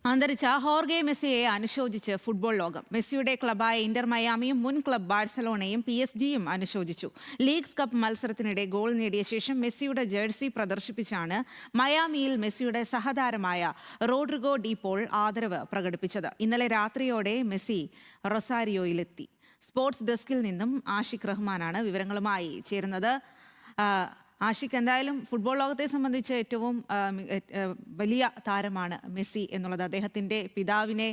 അന്തരിച്ച ഹോർഗെ മെസ്സിയെ അനുശോചിച്ച് ഫുട്ബോൾ ലോകം. മെസ്സിയുടെ ക്ലബായ ഇന്റർ മയാമിയും മുൻ ക്ലബ് ബാഴ്സലോണയും PSG-യും അനുശോചിച്ചു. ലീഗ്സ് കപ്പ് മത്സരത്തിനിടെ ഗോൾ നേടിയ ശേഷം മെസ്സിയുടെ ജേഴ്സി പ്രദർശിപ്പിച്ചാണ് മയാമിയിൽ മെസ്സിയുടെ സഹതാരമായ റോഡ്രിഗോ ഡി പോൾ ആദരവ് പ്രകടിപ്പിച്ചത്. ഇന്നലെ രാത്രിയോടെ മെസ്സി റൊസാരിയോയിലെത്തി. സ്പോർട്സ് ഡെസ്കിൽ നിന്നും ആഷിഖ് റഹ്മാനാണ് വിവരങ്ങളുമായി ചേരുന്നത്. ആഷിഖ്, എന്തായാലും ഫുട്ബോൾ ലോകത്തെ സംബന്ധിച്ച് ഏറ്റവും വലിയ താരമാണ് മെസ്സി എന്നുള്ളത്. അദ്ദേഹത്തിൻ്റെ പിതാവിനെ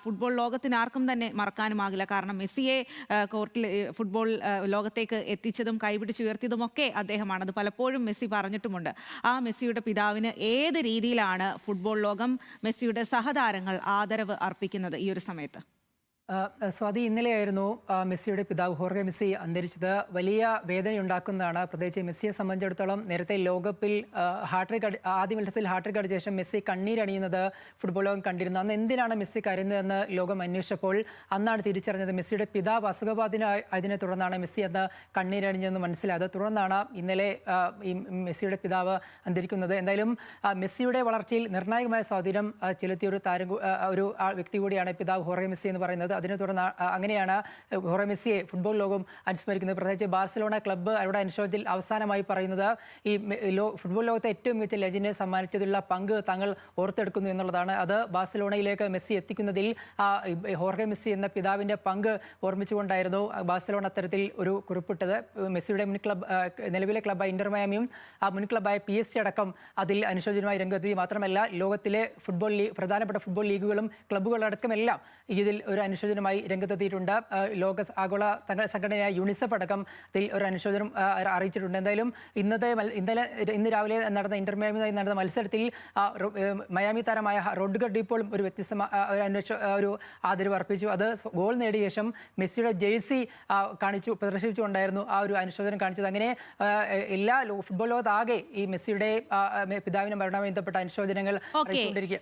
ഫുട്ബോൾ ലോകത്തിന് ആർക്കും തന്നെ മറക്കാനുമാകില്ല. കാരണം മെസ്സിയെ കോർട്ടിൽ ഫുട്ബോൾ ലോകത്തേക്ക് എത്തിച്ചതും കൈപിടിച്ചുയർത്തിയതുമൊക്കെ അദ്ദേഹമാണ്. അത് പലപ്പോഴും മെസ്സി പറഞ്ഞിട്ടുമുണ്ട്. ആ മെസ്സിയുടെ പിതാവിന് ഏത് രീതിയിലാണ് ഫുട്ബോൾ ലോകം, മെസ്സിയുടെ സഹതാരങ്ങൾ ആദരവ് അർപ്പിക്കുന്നത് ഈ ഒരു സമയത്ത്? സ്വാതി, ഇന്നലെയായിരുന്നു മെസ്സിയുടെ പിതാവ് ഹോർഗെ മെസ്സി അന്തരിച്ചത്. വലിയ വേദനയുണ്ടാക്കുന്നതാണ്. പ്രത്യേകിച്ച് മെസ്സിയെ സംബന്ധിച്ചിടത്തോളം നേരത്തെ ലോകകപ്പിൽ ആദ്യ മത്സരത്തിൽ ഹാട്രിക് അടിച്ച ശേഷം മെസ്സി കണ്ണീരണിയുന്നത് ഫുട്ബോൾ ലോകം കണ്ടിരുന്നു. അന്ന് എന്തിനാണ് മെസ്സി കരുന്നതെന്ന് ലോകം അന്വേഷിച്ചപ്പോൾ അന്നാണ് തിരിച്ചറിഞ്ഞത് മെസ്സിയുടെ പിതാവ് അസുഖബാധിതനായതിനെ തുടർന്നാണ് മെസ്സി അന്ന് കണ്ണീരണിഞ്ഞതെന്ന് മനസ്സിലായത്. തുടർന്നാണ് ഇന്നലെ ഈ മെസ്സിയുടെ പിതാവ് അന്തരിക്കുന്നത്. എന്തായാലും മെസ്സിയുടെ വളർച്ചയിൽ നിർണായകമായ സ്വാധീനം ചെലുത്തിയ ഒരു വ്യക്തി കൂടിയാണ് പിതാവ് ഹോർഗെ മെസ്സി എന്ന് പറയുന്നത്. അതിനെ തുടർന്ന് അങ്ങനെയാണ് ഹോർഗെ മെസ്സിയെ ഫുട്ബോൾ ലോകം അനുസ്മരിക്കുന്നത്. പ്രത്യേകിച്ച് ബാഴ്സലോണ ക്ലബ്ബ് അവരുടെ അനുശോചനത്തിൽ അവസാനമായി പറയുന്നത് ഈ ഫുട്ബോൾ ലോകത്തെ ഏറ്റവും മികച്ച ലെജൻഡിനെ സമ്മാനിച്ചതിലുള്ള പങ്ക് തങ്ങൾ ഓർത്തെടുക്കുന്നു എന്നുള്ളതാണ്. അത് ബാഴ്സലോണയിലേക്ക് മെസ്സി എത്തിക്കുന്നതിൽ ഹോർഗെ മെസ്സി എന്ന പിതാവിൻ്റെ പങ്ക് ഓർമ്മിച്ചുകൊണ്ടായിരുന്നു ബാഴ്സലോണ അത്തരത്തിൽ ഒരു കുറിപ്പിട്ടത്. മെസ്സിയുടെ മുൻ ക്ലബ്, നിലവിലെ ക്ലബ്ബായ ഇന്റർ മയാമിയും മുൻ ക്ലബ്ബായ PSG അടക്കം അതിൽ അനുശോചനമായി രംഗത്തെത്തി. മാത്രമല്ല ലോകത്തിലെ പ്രധാനപ്പെട്ട ഫുട്ബോൾ ലീഗുകളും ക്ലബ്ബുകളടക്കമെല്ലാം ഇതിൽ ഒരു അനുശോചനമായി രംഗത്തെത്തിയിട്ടുണ്ട്. ആഗോള സംഘടനയായ യൂണിസെഫ് അടക്കം അതിൽ ഒരു അനുശോചനം അറിയിച്ചിട്ടുണ്ട്. എന്തായാലും ഇന്ന് രാവിലെ നടന്ന ഇന്റർ മയാമിയുമായി നടന്ന മത്സരത്തിൽ മയാമി താരമായ റോഡ്രിഗോ ഡി പോളും ഒരു ഒരു ആദരവ് അർപ്പിച്ചു. അത് ഗോൾ നേടിയ ശേഷം മെസ്സിയുടെ ജേഴ്സി പ്രദർശിപ്പിച്ചുകൊണ്ടായിരുന്നു ആ ഒരു അനുശോചനം കാണിച്ചത്. അങ്ങനെ എല്ലാ ഫുട്ബോൾ ലോകത്താകെ ഈ മെസ്സിയുടെ പിതാവിന് മരണവുമായി ബന്ധപ്പെട്ട അനുശോചനങ്ങൾ അറിയിച്ചുകൊണ്ടിരിക്കുക.